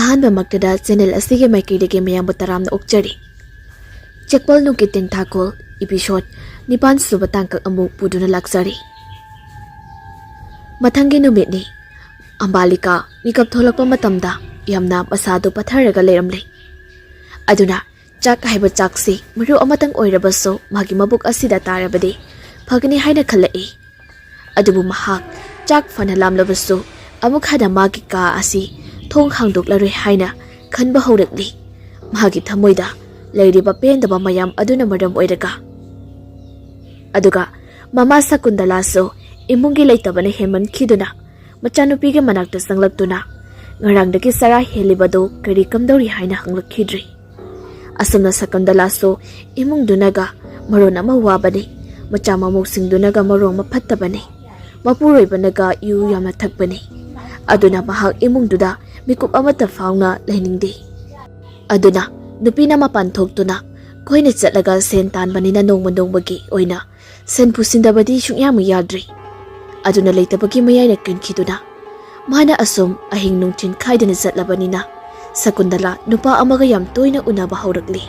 ꯑꯍꯥꯟꯕꯃꯛꯇꯗ channel ꯑꯁꯤꯒꯤ ꯃꯥꯏꯀꯩꯗꯒꯤ ꯃꯌꯥꯝꯕꯨ ꯇꯔꯥꯝꯅ ꯑꯣꯛꯆꯔꯤ꯫ ꯆꯦꯛꯄꯜ ꯅꯨꯡꯒꯤ ꯇꯦꯡꯊꯥꯈꯣꯜ ꯏꯄꯤꯁꯣꯗ 9 ꯁꯨꯕ ꯇꯥꯡꯀꯛ ꯑꯃꯨꯛ ꯄꯨꯗꯨꯅ ꯂꯥꯛꯆꯔꯤ꯫ ꯃꯊꯪꯒꯤ ꯅꯨꯃꯤꯠꯅꯤ꯫ ꯑꯝꯕꯥꯂꯤꯀꯥ ꯃꯤꯀꯞ ꯊꯣꯛꯂꯛꯄ ꯃꯇꯝꯗ ꯌꯥꯝꯅ ꯃꯁꯥꯗꯨ ꯄꯠꯊꯔꯒ ꯂꯩꯔꯝꯂꯦ꯫ ꯑꯗꯨꯅ ꯆꯥꯛ ꯍꯥꯏꯕ ꯆꯥꯛꯁꯤ ꯃꯔꯨ ꯑꯃꯇꯪ ꯑꯣꯏꯔꯕꯁꯨ ꯃꯥꯒꯤ ꯃꯕꯨꯛ ꯑꯁꯤꯗ ꯇꯥꯔꯕꯗꯤ ꯐꯒꯅꯤ ꯍꯥꯏꯅ ꯈꯜꯂꯛꯏ꯫ ꯑꯗꯨꯕꯨ ꯃꯍꯥꯛ ꯆꯥꯛ ꯐꯅ ꯂꯥꯝꯂꯕꯁꯨ ꯑꯃꯨꯛ ꯍꯟꯅ ꯃꯥꯒꯤ ꯀꯥ ꯑꯁꯤ ꯊꯣꯡ ꯍꯥꯡꯗꯣꯛꯂꯔꯣꯏ ꯍꯥꯏꯅ ꯈꯟꯕ ꯍꯧꯔꯛꯂꯤ꯫ ꯃꯥꯒꯤ ꯊꯃꯣꯏꯗ ꯂꯩꯔꯤꯕ ꯄꯦꯟꯗꯕ ꯃꯌꯥꯝ ꯑꯗꯨꯅ ꯃꯔꯝ ꯑꯣꯏꯔꯒ꯫ ꯑꯗꯨꯒ ꯃꯃꯥ ꯁꯀꯨꯟꯇꯂꯥꯁꯨ ꯏꯃꯨꯡꯒꯤ ꯂꯩꯇꯕꯅ ꯍꯦꯟꯃꯟꯈꯤꯗꯨꯅ ꯃꯆꯥꯅꯨꯄꯤꯒꯤ ꯃꯅꯥꯛꯇ ꯆꯪꯂꯛꯇꯨꯅ ꯉꯔꯥꯡꯗꯒꯤ ꯆꯔꯥ ꯍꯦꯜꯂꯤꯕꯗꯨ ꯀꯔꯤ ꯀꯝꯗꯧꯔꯤ ꯍꯥꯏꯅ ꯍꯪꯂꯛꯈꯤꯗ꯭ꯔꯤ꯫ ꯑꯁꯨꯝꯅ ꯁꯀꯨꯟꯇꯂꯥꯁꯨ ꯏꯃꯨꯡꯗꯨꯅꯒ ꯃꯔꯣꯟ ꯑꯃ ꯋꯥꯕꯅꯤ, ꯃꯆꯥ ꯃꯃꯧꯁꯤꯡꯗꯨꯅꯒ ꯃꯔꯣꯟ ꯑꯃ ꯐꯠꯇꯕꯅꯤ, ꯃꯄꯨꯔꯣꯏꯕꯅꯒ ꯌꯨ ꯌꯥꯝꯅ ꯊꯛꯄꯅꯤ꯫ ꯑꯗꯨꯅ ꯃꯍꯥꯛ ꯏꯃꯨꯡꯗꯨꯗ ꯃꯤꯀꯨꯞ ꯑꯃꯠꯇ ꯐꯥꯎꯅ ꯂꯩꯅꯤꯡꯗꯦ꯫ ꯑꯗꯨꯅ ꯅꯨꯄꯤꯅ ꯃꯄꯥꯟ ꯊꯣꯛꯇꯨꯅ ꯀꯣꯏꯅ ꯆꯠꯂꯒ ꯁꯦꯟ ꯇꯥꯟꯕꯅꯤꯅ ꯅꯣꯡꯃ ꯅꯣꯡꯃꯒꯤ ꯑꯣꯏꯅ ꯁꯦꯟ ꯄꯨꯁꯤꯟꯗꯕꯗꯤ ꯁꯨꯡꯌꯥꯃ ꯌꯥꯗ꯭ꯔꯤ꯫ ꯑꯗꯨꯅ ꯂꯩꯇꯕꯒꯤ ꯃꯌꯥꯏꯅ ꯀꯟꯈꯤꯗꯨꯅ ꯃꯥꯅ ꯑꯁꯨꯝ ꯑꯍꯤꯡ ꯅꯨꯡꯊꯤꯟ ꯈꯥꯏꯗꯅ ꯆꯠꯂꯕꯅꯤꯅ ꯁꯀꯨꯟꯇꯂꯥ ꯅꯨꯄꯥ ꯑꯃꯒ ꯌꯥꯝ ꯇꯣꯏꯅ ꯎꯅꯕ ꯍꯧꯔꯛꯂꯤ꯫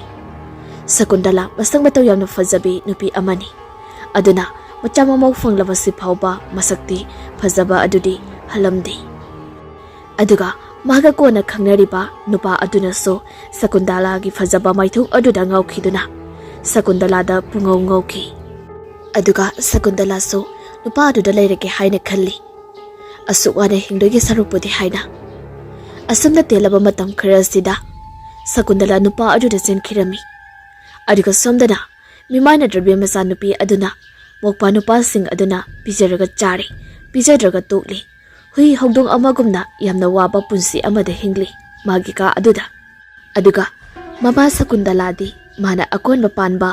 ꯁꯀꯨꯟꯇꯂꯥ ꯃꯁꯛ ꯃꯇꯧ ꯌꯥꯝꯅ ꯐꯖꯕꯤ ꯅꯨꯄꯤ ꯑꯃꯅꯤ꯫ ꯑꯗꯨꯅ ꯃꯆꯥ ꯃꯃꯧ ꯐꯪꯂꯕꯁꯤ ꯐꯥꯎꯕ ꯃꯁꯛꯇꯤ ꯐꯖꯕ ꯑꯗꯨꯗꯤ ꯍꯜꯂꯝꯗꯦ꯫ ꯑꯗꯨꯒ ꯃꯥꯒ ꯀꯣꯟꯅ ꯈꯪꯅꯔꯤꯕ ꯅꯨꯄꯥ ꯑꯗꯨꯅꯁꯨ ꯁꯀꯨꯟꯇꯂꯥꯒꯤ ꯐꯖꯕ ꯃꯥꯏꯊꯣꯡ ꯑꯗꯨꯗ ꯉꯥꯎꯈꯤꯗꯨꯅ ꯁꯀꯨꯟꯇꯂꯥꯗ ꯄꯨꯡꯉꯧ ꯉꯧꯈꯤ꯫ ꯑꯗꯨꯒ ꯁꯀꯨꯟꯇꯂꯥꯁꯨ ꯅꯨꯄꯥ ꯑꯗꯨꯗ ꯂꯩꯔꯒꯦ ꯍꯥꯏꯅ ꯈꯜꯂꯤ, ꯑꯁꯨꯛ ꯋꯥꯅ ꯍꯤꯡꯗꯣꯏꯒꯤ ꯁꯔꯨꯛꯄꯨꯗꯤ ꯍꯥꯏꯅ꯫ ꯑꯁꯨꯝꯅ ꯇꯦꯜꯂꯕ ꯃꯇꯝ ꯈꯔꯁꯤꯗ ꯁꯀꯨꯟꯇꯂꯥ ꯅꯨꯄꯥ ꯑꯗꯨꯗ ꯆꯦꯟꯈꯤꯔꯝꯃꯤ꯫ ꯑꯗꯨꯒ ꯁꯣꯝꯗꯅ ꯃꯤꯃꯥꯟꯅꯗ꯭ꯔꯕꯤ ꯃꯆꯥꯅꯨꯄꯤ ꯑꯗꯨꯅ ꯃꯧꯄꯥ ꯅꯨꯄꯥꯁꯤꯡ ꯑꯗꯨꯅ ꯄꯤꯖꯔꯒ ꯆꯥꯔꯤ, ꯄꯤꯖꯗ꯭ꯔꯒ ꯇꯣꯛꯂꯤ꯫ ꯍꯨꯏ ꯍꯧꯗꯣꯡ ꯑꯃꯒꯨꯝꯅ ꯌꯥꯝꯅ ꯋꯥꯕ ꯄꯨꯟꯁꯤ ꯑꯃꯗ ꯍꯤꯡꯂꯤ ꯃꯥꯒꯤ ꯀꯥ ꯑꯗꯨꯗ꯫ ꯑꯗꯨꯒ ꯃꯃꯥ ꯁꯀꯨꯟꯇꯂꯥꯗꯤ ꯃꯥꯅ ꯑꯀꯣꯟꯕ ꯄꯥꯟꯕ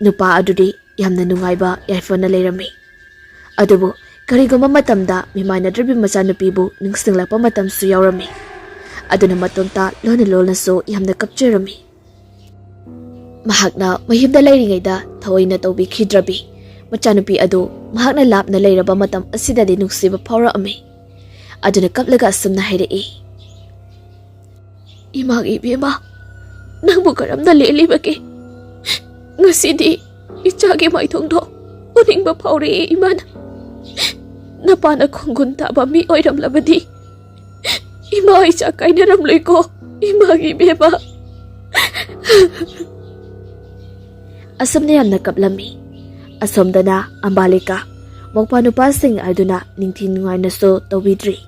ꯅꯨꯄꯥ ꯑꯗꯨꯗꯤ ꯌꯥꯝꯅ ꯅꯨꯡꯉꯥꯏꯕ ꯌꯥꯏꯐꯅ ꯂꯩꯔꯝꯃꯤ꯫ ꯑꯗꯨꯕꯨ ꯀꯔꯤꯒꯨꯝꯕ ꯃꯇꯝꯗ ꯃꯤꯃꯥꯟꯅꯗ꯭ꯔꯕꯤ ꯃꯆꯥꯅꯨꯄꯤꯕꯨ ꯅꯤꯡꯁꯤꯡꯂꯛꯄ ꯃꯇꯝꯁꯨ ꯌꯥꯎꯔꯝꯃꯤ꯫ ꯑꯗꯨꯅ ꯃꯇꯣꯝꯇ ꯂꯣꯟꯅ ꯂꯣꯟꯅꯁꯨ ꯌꯥꯝꯅ ꯀꯞꯆꯔꯝꯃꯤ꯫ ꯃꯍꯥꯛꯅ ꯃꯌꯨꯝꯗ ꯂꯩꯔꯤꯉꯩꯗ ꯊꯑꯣꯏꯅ ꯇꯧꯕꯤꯈꯤꯗ꯭ꯔꯕꯤ ꯃꯆꯥꯅꯨꯄꯤ ꯑꯗꯨ ꯃꯍꯥꯛꯅ ꯂꯥꯞꯅ ꯂꯩꯔꯕ ꯃꯇꯝ ꯑꯁꯤꯗꯗꯤ ꯅꯨꯡꯁꯤꯕ ꯐꯥꯎꯔꯛꯑꯝꯃꯤ꯫ ꯑꯗꯨꯅ ꯀꯞꯂꯒ ꯑꯁꯨꯝꯅ ꯍꯥꯏꯔꯛꯏ, "ꯏꯃꯥꯒꯤ ꯏꯕꯦꯝꯃ, ꯅꯪꯕꯨ ꯀꯔꯝꯅ ꯂꯦꯜꯂꯤꯕꯒꯦ? ꯉꯁꯤꯗꯤ ꯏꯆꯥꯒꯤ ꯃꯥꯏꯊꯣꯡꯗꯣ ꯎꯅꯤꯡꯕ ꯐꯥꯎꯔꯛꯏ ꯏꯃꯥꯅ꯫ ꯅꯄꯥꯅ ꯈꯣꯡꯒꯨꯟ ꯇꯥꯕ ꯃꯤ ꯑꯣꯏꯔꯝꯂꯕꯗꯤ ꯏꯃꯥ ꯏꯆꯥ ꯀꯥꯏꯅꯔꯝꯂꯣꯏꯀꯣ ꯏꯃꯥꯒꯤ ꯏꯕꯦꯝꯃ." ꯑꯁꯨꯝꯅ ꯌꯥꯝꯅ ꯀꯞꯂꯝꯃꯤ꯫ ꯑꯁꯣꯝꯗꯅ ꯑꯝꯕꯥꯂꯤꯀꯥ ꯃꯧꯄꯥ ꯅꯨꯄꯥꯁꯤꯡ ꯑꯗꯨꯅ ꯅꯤꯡꯊꯤ ꯅꯨꯡꯉꯥꯏꯅꯁꯨ ꯇꯧꯕꯤꯗ꯭ꯔꯤ,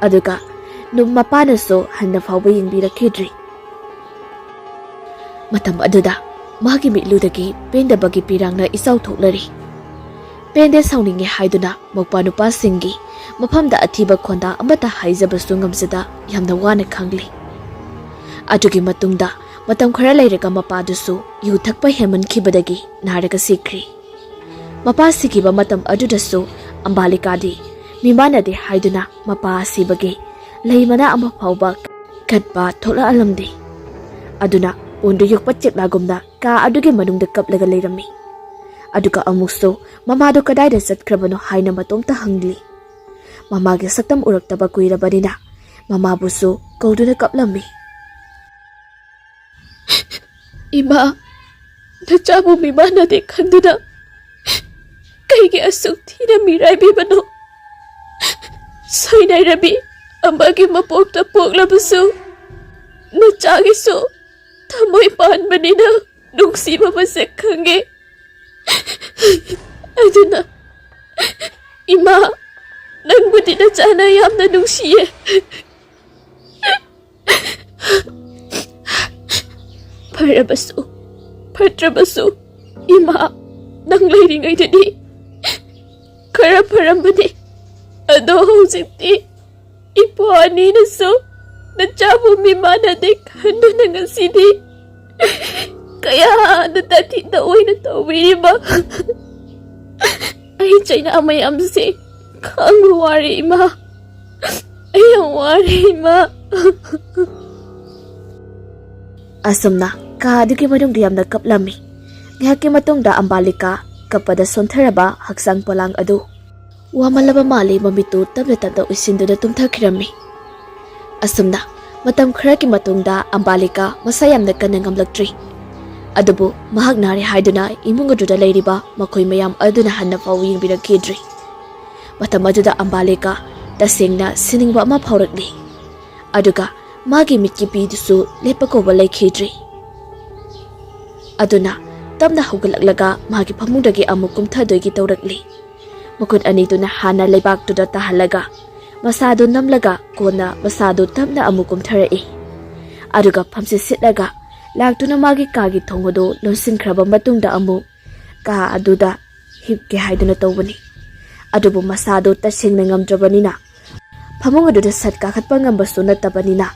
ꯑꯗꯨꯒ ꯃꯄꯥꯅꯁꯨ ꯍꯟꯅ ꯐꯥꯎꯕ ꯌꯦꯡꯕꯤꯔꯛꯈꯤꯗ꯭ꯔꯤ꯫ ꯃꯇꯝ ꯑꯗꯨꯗ ꯃꯥꯒꯤ ꯃꯤꯠꯂꯨꯗꯒꯤ ꯄꯦꯟꯗꯕꯒꯤ ꯄꯤꯔꯥꯡꯅ ꯏꯆꯥꯎ ꯊꯣꯛꯂꯔꯤ꯫ ꯄꯦꯟꯗꯦ ꯁꯥꯎꯅꯤꯡꯉꯦ ꯍꯥꯏꯗꯨꯅ ꯃꯧꯄꯥ ꯅꯨꯄꯥꯁꯤꯡꯒꯤ ꯃꯐꯝꯗ ꯑꯊꯤꯕ ꯈꯣꯟꯗꯥ ꯑꯃꯠꯇ ꯍꯥꯏꯖꯕꯁꯨ ꯉꯝꯖꯗ ꯌꯥꯝꯅ ꯋꯥꯅ ꯈꯥꯡꯂꯤ꯫ ꯑꯗꯨꯒꯤ ꯃꯇꯨꯡꯗ ꯃꯇꯝ ꯈꯔ ꯂꯩꯔꯒ ꯃꯄꯥꯗꯨꯁꯨ ꯌꯨ ꯊꯛꯄ ꯍꯦꯟꯃꯟꯈꯤꯕꯗꯒꯤ ꯅꯥꯔꯒ ꯁꯤꯈ꯭ꯔꯤ꯫ ꯃꯄꯥ ꯁꯤꯈꯤꯕ ꯃꯇꯝ ꯑꯗꯨꯗꯁꯨ ꯑꯝꯕꯥꯂꯤꯀꯥꯗꯤ ꯃꯤꯃꯥꯟꯅꯗꯦ ꯍꯥꯏꯗꯨꯅ ꯃꯄꯥ ꯁꯤꯕꯒꯤ ꯂꯩ ꯃꯅꯥ ꯑꯃ ꯐꯥꯎꯕ ꯀꯠꯄ ꯊꯣꯛꯂꯛꯍꯜꯂꯝꯗꯦ꯫ ꯑꯗꯨꯅ ꯎꯟꯗꯨ ꯌꯣꯛꯄ ꯆꯦꯛꯂꯥꯒꯨꯝꯅ ꯀꯥ ꯑꯗꯨꯒꯤ ꯃꯅꯨꯡꯗ ꯀꯞꯂꯒ ꯂꯩꯔꯝꯃꯤ꯫ ꯑꯗꯨꯒ ꯑꯃꯨꯛꯁꯨ ꯃꯃꯥꯗꯨ ꯀꯗꯥꯏꯗ ꯆꯠꯈ꯭ꯔꯕꯅꯣ ꯍꯥꯏꯅ ꯃꯇꯣꯝꯇ ꯍꯪꯂꯤ꯫ ꯃꯃꯥꯒꯤ ꯁꯛꯇꯝ ꯎꯔꯛꯇꯕ ꯀꯨꯏꯔꯕꯅꯤꯅ ꯃꯃꯥꯕꯨꯁꯨ ꯀꯧꯗꯨꯅ ꯀꯞꯂꯝꯃꯤ꯫ "ꯏꯃꯥ, ꯅꯆꯥꯕꯨ ꯃꯤꯃꯥꯟꯅꯗꯦ ꯈꯟꯗꯨꯅ ꯀꯩꯒꯤ ꯑꯁꯨꯛ ꯊꯤꯅ ꯃꯤꯔꯥꯏꯕꯤꯕꯅꯣ? ꯁꯣꯏꯅꯥꯏꯔꯕꯤ ꯑꯃꯒꯤ ꯃꯄꯣꯛꯇ ꯄꯣꯛꯂꯕꯁꯨ ꯅꯆꯥꯒꯤꯁꯨ ꯊꯃꯣꯏ ꯄꯥꯟꯕꯅꯤꯅ ꯅꯨꯡꯁꯤꯕ ꯃꯁꯛ ꯈꯪꯉꯦ꯫ ꯑꯗꯨꯅ ꯏꯃꯥ, ꯅꯪꯕꯨꯗꯤ ꯅꯆꯥꯅ ꯌꯥꯝꯅ ꯅꯨꯡꯁꯤꯌꯦ꯫ ꯐꯔꯕꯁꯨ ꯐꯠꯇ꯭ꯔꯕꯁꯨ ꯏꯃꯥ, ꯅꯪ ꯂꯩꯔꯤꯉꯩꯗꯗꯤ ꯈꯔ ꯐꯔꯝꯕꯅꯤ꯫ ꯑꯗꯣ ꯍꯧꯖꯤꯛꯇꯤ ꯏꯄ꯭ꯋꯥ ꯑꯅꯤꯅꯁꯨ ꯅꯆꯥꯕꯨ ꯃꯤꯃꯥꯟꯅꯗꯦ ꯈꯟꯗꯨꯅ ꯉꯁꯤꯗꯤ ꯀꯌꯥꯅ ꯇꯥꯊꯤ ꯇꯑꯣꯏꯅ ꯇꯧꯕꯤꯔꯤꯕ ꯑꯩ ꯆꯩꯅꯥ ꯃꯌꯥꯝꯁꯦ ꯈꯥꯡꯕ ꯋꯥꯔꯦ ꯏꯃꯥ, ꯑꯩ ꯌꯥꯝ ꯋꯥꯔꯦ ꯏꯃꯥ." ꯑꯁꯨꯝꯅ ꯀꯥ ꯑꯗꯨꯒꯤ ꯃꯅꯨꯡꯗ ꯌꯥꯝꯅ ꯀꯞꯂꯝꯃꯤ꯫ ꯉꯥꯏꯍꯥꯛꯀꯤ ꯃꯇꯨꯡꯗ ꯑꯝꯕꯥꯂꯤꯀꯥ ꯀꯞꯄꯗ ꯁꯣꯟꯊꯔꯕ ꯍꯛꯆꯥꯡ ꯄꯣꯂꯥꯡ ꯑꯗꯨ ꯋꯥꯃꯜꯂꯕ ꯃꯥꯜꯂꯤ ꯃꯃꯤꯠꯇꯨ ꯇꯞꯅ ꯇꯞꯅ ꯎꯏꯁꯤꯟꯗꯨꯅ ꯇꯨꯝꯊꯈꯤꯔꯝꯃꯤ꯫ ꯑꯁꯨꯝꯅ Matam kharaki matungda Ambalika masa yamna kanna ngamlaktri. Adubu mahak nari haiduna imung aduda leiriba makhoi mayam aduna hanna faw yingbirakidri. Matam aduda Ambalika tasengna siningba ama phaurakli. Aduga magi mitki pidusu lepakoba laikhidri. Aduna tamna hugalaklaga magi phamungdagi amuk kumthadoigi tawrakli. Makut aniduna hana leibaktuda tahalaga masado namlaga kona masado tamna amuk kumtharai. Aduga phamsi sitlaga laktuna magi kagi thongodo lonsinkraba matungda amuk ka aduda hipke haiduna tawbani. Adubu masado tasengna ngamdrabanina phamung aduda satka khatpa ngambasu natabanina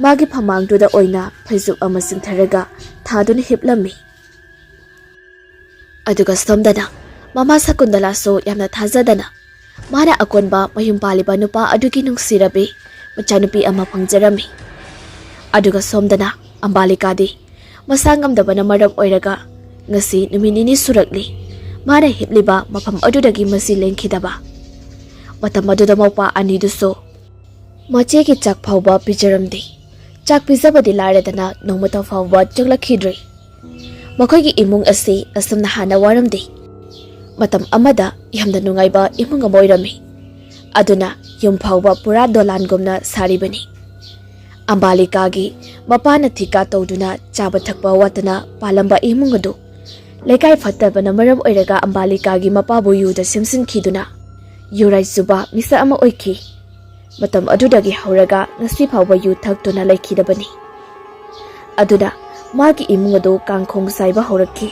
magi phamangduda oina phaijuk ama singtharaga thaduna hiplami. Aduga somdana Mama Sakundala so yamna thazadana mana akonba mayum paliba nupa adugi nungsirabe machanupi ama phangjarami. Aduga somdana Ambalikadi masangamdabana maram oiraga ngasi numinini surakli mana hipliba mafam adudagi masi lengkhidaba. Matam aduda maupa aniduso machegi chak phawba pijaramdi. Chak pijabadi lairadana nongmata phawba changlakhidri. Makoigi imung asi asumna hana waramdi. Matam amada yamda nungaiba imung amoirami. Aduna yum phawba pura dolangumna saribani. Ambalikagi mapana thika tawduna chaba thakpa watana palamba imung adu lekai fattabana maram oiraga Ambalikagi mapabu yuda simsinkhiduna yurai suba misa ama oiki. Matam adudagi hauraga ngasi phawba yu thaktuna laikhidabani. Aduna magi imung adu kangkhong saiba haurakhi.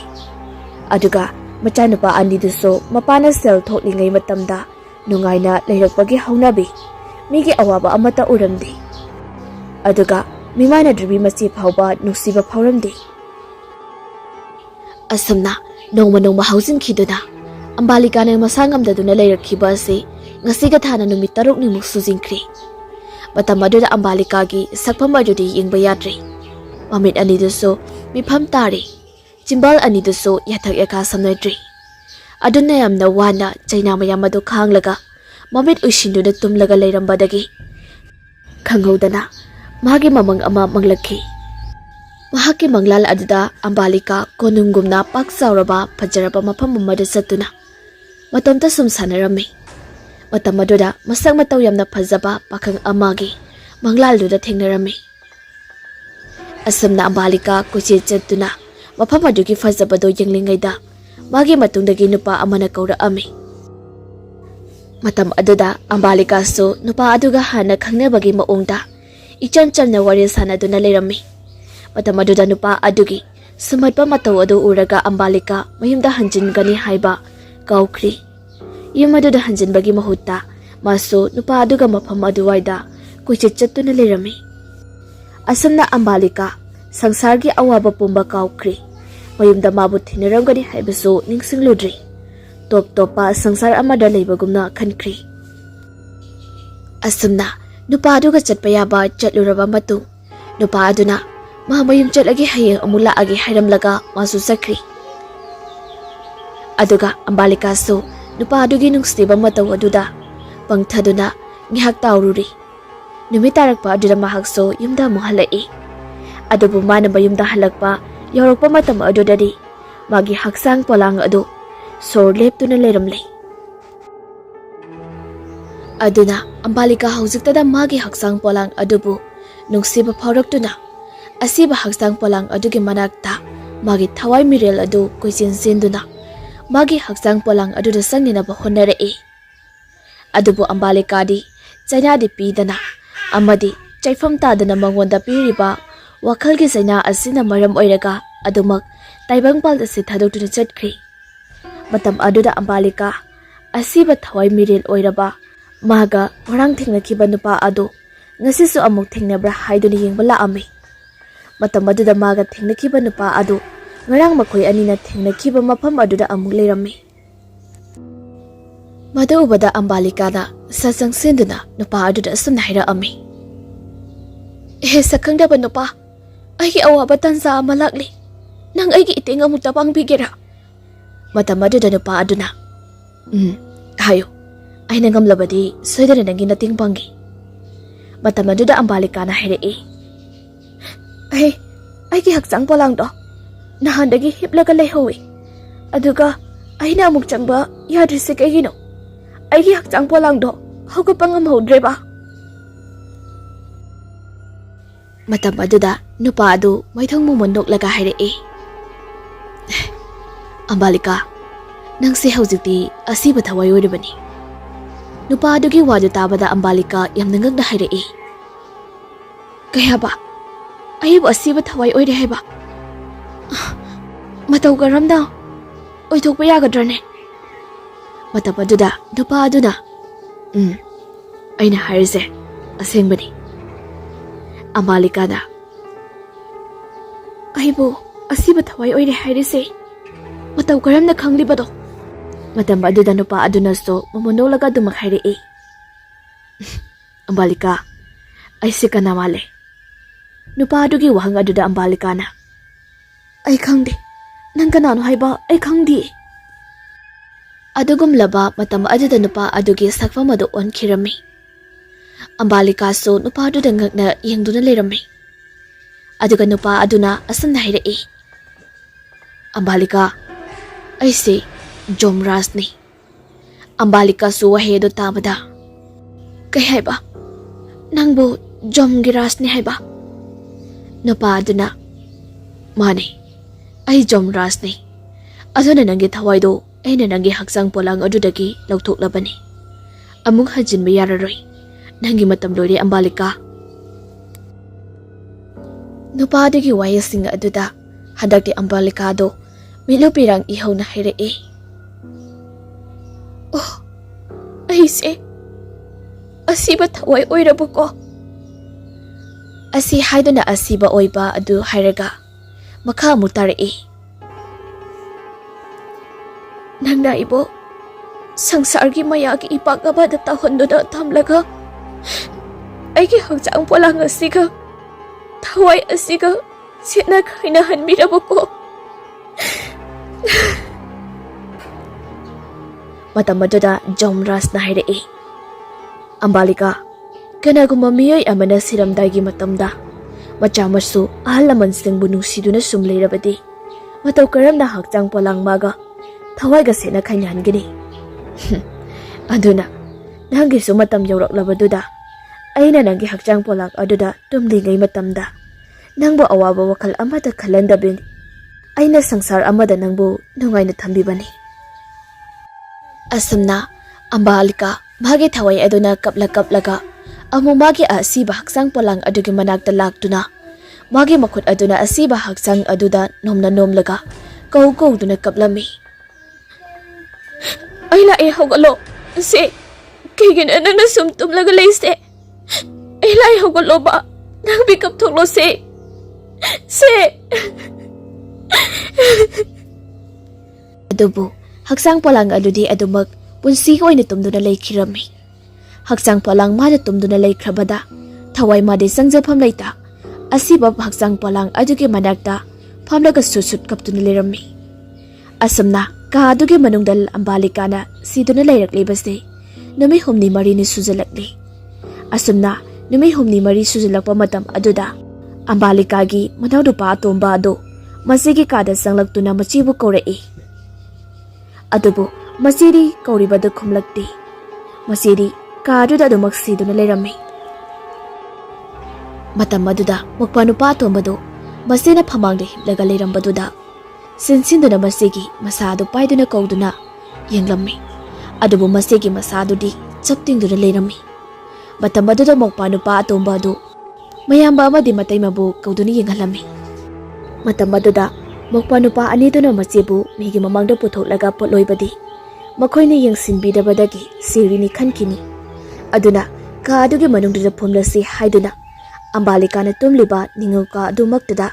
Aduga machanupa aniduso mapana sel thoklingai matamda nungaina leirakpagi haunabi migi awaba amata uramdi. Aduga mimana dribi masi phawba nusiba phawramdi. Asumna nongma haujinkhiduna Ambalikana masangamdaduna leirakhiba ase ngasiga thana numit 6 nimuk sujingkhri. Matam aduda Ambalikagi sakpham adudi yengba yadri. Mamit aniduso mifam tari. Chimbal aniduso yathak yaka samnadri. Aduna yamna wana chaina mayamadu khanglaga mamit ushinduna tumlaga leirambadagi khanghodana magi mamang ama manglakhi. Mahaki manglal aduda Ambalika konungumna pak sauraba fajaraba mafam amada satuna matamta sum sanarami. Matam aduda masak mataw yamna fajaba pakhang amagi manglalduda thengnarami. Asumna Ambalika kuchi chatuna mafam adugi fajabado yenglingaida magi matungdagi nupa amana kaurami. Matam aduda Ambalika so nupa aduga hana khangnabagi maongda ichan-channa wari sanaduna leirami. Matam aduda nupa adugi sumatpa mataw adu uraga Ambalika mayumda hanjingani haiba kaukhri. Yum aduda hanjinbagi mahutta maso nupa aduga mafam aduwaida kuchi chattuna leirami. Asumna Ambalika sangsargi awaba pumba kaukhri. Mayumda mabu thinaramgani haibaso ningsingludri. Top topa sangsar amada leibagumna khankri. Asumna nupa aduga chatpayaba chatluraba matung nupa aduna mahamayum chatlagi hayeng amula agi hairamlaga masu sakri. Aduga Ambalika so nupa adugi nungsiba mataw aduda pangthaduna ngihak taururi. Numitarakpa aduda mahakso yumda muhalai. Adubu mana mayumda halakpa yaurokpa matam adudadi magi haksang polang adu sor leptuna leiramlei. Aduna Ambalika haujiktada magi haksang polang adubu nungsiba phauраktuna asiba haksang polang adugi manakta magi thawai mirel adu koisin sinduna magi haksang polang aduda sangnina bahonare. Adubu Ambalikadi chainadi pidana amadi chaifam tadana mangonda piriba wakhalgi saina asina maram oiraga adumak taibangpal ase thadotuna chatkhri. Matam aduda Ambalika asiba thawai mirel oiraba maga warang thengnakhiba nupa adu ngasisu amuk thengnabra haiduni yengba laami. Matam aduda maga thengnakhiba nupa adu ngarang makhoi anina thengnakhiba mafam aduda amuk leirami. Madu ubada Ambalikada sasang sinduna nupa aduda asumna hairaami. He sakhangdaba nupa aigi awaba tansa ama lakli nang aigi iting amukta pangbigera. Matam aduda nupa aduna hayo aina ngamlabadi soidana nangi nating pangi. Matam aduda Ambalikana hairei ꯑꯩꯒꯤ ꯍꯛꯆꯥꯡ ꯄꯣꯂꯥꯡꯗꯣ ꯅꯍꯥꯟꯗꯒꯤ ꯍꯤꯞꯂꯒ ꯂꯩꯍꯧꯏ ꯑꯗꯨꯒ ꯑꯩꯅ ꯑꯃꯨꯛ ꯆꯪꯕ ꯌꯥꯗ꯭ꯔꯤꯁꯦ ꯀꯩꯒꯤꯅꯣ ꯑꯩꯒꯤ ꯍꯛꯆꯥꯡ ꯄꯣꯂꯥꯡꯗꯣ ꯍꯧꯒꯠꯄ ꯉꯝꯍꯧꯗ꯭ꯔꯦꯕ ꯃꯇꯝ ꯑꯗꯨꯗ ꯅꯨꯄꯥ ꯑꯗꯨ ꯃꯩꯊꯣꯡ ꯃꯨꯃꯣꯟ ꯅꯣꯛꯂꯒ ꯍꯥꯏꯔꯛꯏ ꯑꯝꯕꯥꯂꯤꯀꯥ ꯅꯪꯁꯦ ꯍꯧꯖꯤꯛꯇꯤ ꯑꯁꯤꯕ ꯊꯋꯥꯏ ꯑꯣꯏꯔꯕꯅꯤ ꯅꯨꯄꯥ ꯑꯗꯨꯒꯤ ꯋꯥꯗꯨ ꯇꯥꯕꯗ ꯑꯝꯕꯥꯂꯤꯀꯥ ꯌꯥꯝꯅ ꯉꯛꯅ ꯍꯥꯏꯔꯛꯏ ꯀꯩ ꯍꯥꯏꯕ ꯑꯩꯕꯨ ꯑꯁꯤꯕ ꯊꯋꯥꯏ ꯑꯣꯏꯔꯦ ꯍꯥꯏꯕ ꯃꯇꯧ ꯀꯔꯝꯅ ꯑꯣꯏꯊꯣꯛꯄ ꯌꯥꯒꯗ꯭ꯔꯅꯦ ꯃꯇꯝ ꯑꯗꯨꯗ ꯅꯨꯄꯥ ꯑꯗꯨꯅ ꯑꯩꯅ ꯍꯥꯏꯔꯤꯁꯦ ꯑꯁꯦꯡꯕꯅꯤ ꯑꯝꯕꯥꯂꯤꯀꯥꯅ ꯑꯩꯕꯨ ꯑꯁꯤꯕ ꯊꯋꯥꯏ ꯑꯣꯏꯔꯦ ꯍꯥꯏꯔꯤꯁꯦ ꯃꯇꯧ ꯀꯔꯝꯅ ꯈꯪꯂꯤꯕꯗꯣ ꯃꯇꯝ ꯑꯗꯨꯗ ꯅꯨꯄꯥ ꯑꯗꯨꯅꯁꯨ ꯃꯃꯣꯟ ꯅꯣꯛꯂꯒ ꯑꯗꯨꯃꯛ ꯍꯥꯏꯔꯛꯏ ꯑꯝꯕꯥꯂꯤꯀꯥ ꯑꯩꯁꯦ ꯀꯅꯥ ꯃꯥꯜꯂꯦ ꯅꯨꯄꯥ ꯑꯗꯨꯒꯤ ꯋꯥꯍꯪ ꯑꯗꯨꯗ ꯑꯝꯕꯥꯂꯤꯀꯥꯅ ꯑꯩ ꯈꯪꯗꯦ ꯅꯪ ꯀꯅꯥꯅꯣ ꯍꯥꯏꯕ ꯑꯩ ꯈꯪꯗꯦ ꯑꯗꯨꯒꯨꯝꯂꯕ ꯃꯇꯝ ꯑꯗꯨꯗ ꯅꯨꯄꯥ ꯑꯗꯨꯒꯤ ꯁꯛꯐꯝ ꯑꯗꯨ ꯑꯣꯟꯈꯤꯔꯝꯃꯤ ꯑꯝꯕꯥꯂꯤꯀꯥꯁꯨ ꯅꯨꯄꯥ ꯑꯗꯨꯗ ꯉꯛꯅ ꯌꯦꯡꯗꯨꯅ ꯂꯩꯔꯝꯃꯤ ꯑꯗꯨꯒ ꯅꯨꯄꯥ ꯑꯗꯨꯅ ꯑꯁꯨꯝꯅ ꯍꯥꯏꯔꯛꯏ ꯑꯝꯕꯥꯂꯤꯀꯥ ꯑꯩꯁꯦ ꯖꯣꯝꯔꯥꯖꯅꯤ ꯑꯝꯕꯥꯂꯤꯀꯥꯁꯨ ꯋꯥꯍꯩ ꯑꯗꯨ ꯇꯥꯕꯗ ꯀꯩ ꯍꯥꯏꯕ ꯅꯪꯕꯨ ꯖꯣꯝꯒꯤ ꯔꯥꯖꯅꯤ ꯍꯥꯏꯕ ꯅꯨꯄꯥ ꯑꯗꯨꯅ ꯃꯥꯅꯤ ꯑꯩ ꯖꯣꯝꯔꯥꯖꯅꯤ ꯑꯗꯨꯅ ꯅꯪꯒꯤ ꯊꯋꯥꯏꯗꯣ ꯑꯩꯅ ꯅꯪꯒꯤ ꯍꯛꯆꯥꯡ ꯄꯣꯂꯥꯡ ꯑꯗꯨꯗꯒꯤ ꯂꯧꯊꯣꯛꯂꯕꯅꯤ ꯑꯃꯨꯛ ꯍꯟꯖꯤꯟꯕ ꯌꯥꯔꯔꯣꯏ ꯅꯪꯒꯤ ꯃꯇꯝ ꯂꯣꯏꯔꯦ ꯑꯝꯕꯥꯂꯤꯀꯥ ꯅꯨꯄꯥ ꯑꯗꯨꯒꯤ ꯋꯥꯍꯩꯁꯤꯡ ꯑꯗꯨꯗ ꯍꯟꯗꯛꯇꯤ ꯑꯝꯕꯥꯂꯤꯀꯥꯗꯣ ꯃꯤꯠꯂꯨ ꯄꯤꯔꯥꯡ ꯏꯍꯧꯅ ꯍꯥꯏꯔꯛꯏ ꯑꯣ ꯑꯩꯁꯦ ꯑꯁꯤꯕ ꯊꯋꯥꯏ ꯑꯣꯏꯔꯕꯀꯣ ꯑꯁꯤ ꯍꯥꯏꯗꯨꯅ ꯑꯁꯤꯕ ꯑꯣꯏꯕ ꯑꯗꯨ ꯍꯥꯏꯔꯒ ꯃꯈꯥ ꯑꯃꯨꯛ ꯇꯥꯔꯛꯏ ꯅꯪꯅ ꯑꯩꯕꯨ ꯁꯪꯁꯥꯔꯒꯤ ꯃꯌꯥꯒꯤ ꯏꯄꯥꯛ ꯑꯃꯗ ꯇꯥꯍꯟꯗꯨꯅ ꯊꯝꯂꯒ ꯑꯩꯒꯤ ꯍꯛꯆꯥꯡ ꯄꯣꯂꯥꯡ ꯑꯁꯤꯒ ꯊꯋꯥꯏ ꯑꯁꯤꯒ ꯁꯦꯠꯅ ꯈꯥꯏꯅꯍꯟꯕꯤꯔꯕꯀꯣ ꯃꯇꯝ ꯑꯗꯨꯗ ꯖꯣꯝꯔꯥꯖꯅ ꯍꯥꯏꯔꯛꯏ ꯑꯝꯕꯥꯂꯤꯀꯥ ꯀꯅꯥꯒꯨꯝꯕ ꯃꯤꯑꯣꯏ ꯑꯃꯅ ꯁꯤꯔꯝꯗꯥꯏꯒꯤ ꯃꯇꯝꯗ ꯃꯆꯥ ꯃꯁꯨ ꯑꯍꯜ ꯂꯃꯟꯁꯤꯡꯕꯨ ꯅꯨꯡꯁꯤꯗꯨꯅ ꯁꯨꯝ ꯂꯩꯔꯕꯗꯤ ꯃꯇꯧ ꯀꯔꯝꯅ ꯍꯛꯆꯥꯡ ꯄꯣꯂꯥꯡ ꯃꯥꯒ ꯊꯋꯥꯏꯒ ꯁꯦꯠꯅ ꯈꯥꯏꯅꯍꯟꯒꯅꯤ ꯑꯗꯨꯅ ꯅꯪꯒꯤꯁꯨ ꯃꯇꯝ ꯌꯧꯔꯛꯂꯕꯗꯨꯗ ꯑꯩꯅ ꯅꯪꯒꯤ ꯍꯛꯆꯥꯡ ꯄꯣꯂꯥꯡ ꯑꯗꯨꯗ ꯇꯨꯝꯂꯤꯉꯩ ꯃꯇꯝꯗ ꯅꯪꯕꯨ ꯑꯋꯥꯕ ꯋꯥꯈꯜ ꯑꯃꯠꯇ ꯈꯜꯍꯟꯗꯕꯅꯤ ꯑꯩꯅ ꯁꯪꯁꯥꯔ ꯑꯃꯗ ꯅꯪꯕꯨ ꯅꯨꯡꯉꯥꯏꯅ ꯊꯝꯕꯤꯕꯅꯤ ꯑꯁꯨꯝꯅ ꯑꯝꯕꯥꯂꯤꯀꯥ ꯃꯥꯒꯤ ꯊꯋꯥꯏ ꯑꯗꯨꯅ ꯀꯞꯂꯒ ꯑꯃꯨꯛ ꯃꯥꯒꯤ ꯑꯁꯤꯕ ꯍꯛꯆꯥꯡ ꯄꯣꯂꯥꯡ ꯑꯗꯨꯒꯤ ꯃꯅꯥꯛꯇ ꯂꯥꯛꯇꯨꯅ ꯃꯥꯒꯤ ꯃꯈꯨꯠ ꯑꯗꯨꯅ ꯑꯁꯤꯕ ꯍꯛꯆꯥꯡ ꯑꯗꯨꯗ ꯅꯣꯝꯂꯒ ꯀꯧꯗꯨꯅ ꯀꯞꯂꯝꯃꯤ ꯑꯩ ꯂꯥꯛꯑꯦ ꯍꯧꯒꯠꯂꯣ ꯁꯦ ꯀꯩꯒꯤꯅꯣ ꯅꯪꯅ ꯁꯨꯝ ꯇꯨꯝꯂꯒ ꯂꯩꯁꯦ ꯑꯩ ꯂꯥꯛꯑꯦ ꯍꯧꯒꯠꯂꯣꯕ ꯅꯪ ꯄꯤꯀꯞ ꯊꯣꯛꯂꯣ ꯁꯦ ꯑꯗꯨꯕꯨ ꯍꯛꯆꯥꯡ ꯄꯣꯂꯥꯡ ꯑꯗꯨꯗꯤ ꯑꯗꯨꯃꯛ ꯄꯨꯟꯁꯤꯒꯤ ꯑꯣꯏꯅ ꯇꯨꯝꯗꯨꯅ ꯂꯩꯈꯤꯔꯝꯃꯤ ꯍꯛꯆꯥꯡ ꯄꯣꯂꯥꯡ ꯃꯥꯅ ꯇꯨꯝꯗꯨꯅ ꯂꯩꯈ꯭ꯔꯕꯗ ꯊꯋꯥꯏ ꯃꯥꯗꯤ ꯆꯪꯖꯐꯝ ꯂꯩꯇ ꯑꯁꯤꯕ ꯍꯛꯆꯥꯡ ꯄꯣꯂꯥꯡ ꯑꯗꯨꯒꯤ ꯃꯅꯥꯛꯇ ꯐꯝꯂꯒ ꯁꯨꯠ ꯀꯞꯇꯨꯅ ꯂꯩꯔꯝꯃꯤ ꯑꯁꯨꯝꯅ ꯀꯥ ꯑꯗꯨꯒꯤ ꯃꯅꯨꯡꯗ ꯑꯝꯕꯥꯂꯤꯀꯥꯅ ꯁꯤꯗꯨꯅ ꯂꯩꯔꯛꯂꯤꯕꯁꯦ ꯅꯨꯃꯤꯠ ꯍꯨꯝꯅꯤ ꯃꯔꯤꯅꯤ ꯁꯨꯖꯜꯂꯛꯂꯤ ꯑꯁꯨꯝꯅ ꯅꯨꯃꯤꯠ ꯍꯨꯝꯅꯤ ꯃꯔꯤ ꯁꯨꯖꯜꯂꯛꯄ ꯃꯇꯝ ꯑꯗꯨꯗ ꯑꯝꯕꯥꯂꯤꯀꯥꯒꯤ ꯃꯅꯥꯎꯅꯨꯄꯥ ꯑꯇꯣꯝꯕ ꯑꯗꯨ ꯃꯁꯤꯒꯤ ꯀꯥꯗ ꯆꯪꯂꯛꯇꯨꯅ ꯃꯆꯤꯕꯨ ꯀꯧꯔꯛꯏ ꯑꯗꯨꯕꯨ ꯃꯆꯤꯗꯤ ꯀꯧꯔꯤꯕꯗꯨ ꯈꯨꯝꯂꯛꯇꯦ ꯃꯆꯤꯗꯤ ꯀꯥ ꯑꯗꯨꯗ ꯑꯗꯨꯃꯛ ꯁꯤꯗꯨꯅ ꯂꯩꯔꯝꯃꯤ ꯃꯇꯝ ꯑꯗꯨꯗ ꯃꯧꯄꯥꯅꯨꯄꯥ ꯑꯇꯣꯝꯕꯗꯨ ꯃꯁꯤꯅ ꯐꯃꯥꯡꯗ ꯍꯤꯞꯂꯒ ꯂꯩꯔꯝꯕꯗꯨꯗ ꯁꯤꯟꯁꯤꯟꯗꯨꯅ ꯃꯁꯤꯒꯤ ꯃꯁꯥꯗꯨ ꯄꯥꯏꯗꯨꯅ ꯀꯧꯗꯨꯅ ꯌꯦꯡꯂꯝꯃꯤ ꯑꯗꯨꯕꯨ ꯃꯁꯤꯒꯤ ꯃꯁꯥꯗꯨꯗꯤ ꯆꯞ ꯇꯤꯡꯗꯨꯅ ꯂꯩꯔꯝꯃꯤ ꯃꯇꯝ ꯑꯗꯨꯗ ꯃꯧꯄꯥꯅꯨꯄꯥ ꯑꯇꯣꯝꯕ ꯑꯗꯨ ꯃꯌꯥꯝꯕ ꯑꯃꯗꯤ ꯃꯇꯩꯃꯕꯨ ꯀꯧꯗꯨꯅ ꯌꯦꯡꯍꯜꯂꯝꯃꯤ ꯃꯇꯝ ꯑꯗꯨꯗ ꯃꯧꯄꯥꯅꯨꯄꯥ ꯑꯅꯤꯗꯨꯅ ꯃꯆꯦꯕꯨ ꯃꯤꯒꯤ ꯃꯃꯥꯡꯗ ꯄꯨꯊꯣꯛꯂꯒ ꯄꯣꯠꯂꯣꯏꯕꯗꯤ ꯃꯈꯣꯏꯅ ꯌꯦꯡꯁꯤꯟꯕꯤꯗꯕꯗꯒꯤ ꯁꯤꯔꯤꯅꯤ ꯈꯟꯈꯤꯅꯤ ꯑꯗꯨꯅ ꯀꯥ ꯑꯗꯨꯒꯤ ꯃꯅꯨꯡꯗꯨꯗ ꯐꯨꯝꯂꯁꯤ ꯍꯥꯏꯗꯨꯅ ꯑꯝꯕꯥꯂꯤꯀꯥꯅ ꯇꯨꯝꯂꯤꯕ ꯅꯤꯡꯉꯨ ꯀꯥ ꯑꯗꯨꯃꯛꯇꯨꯗ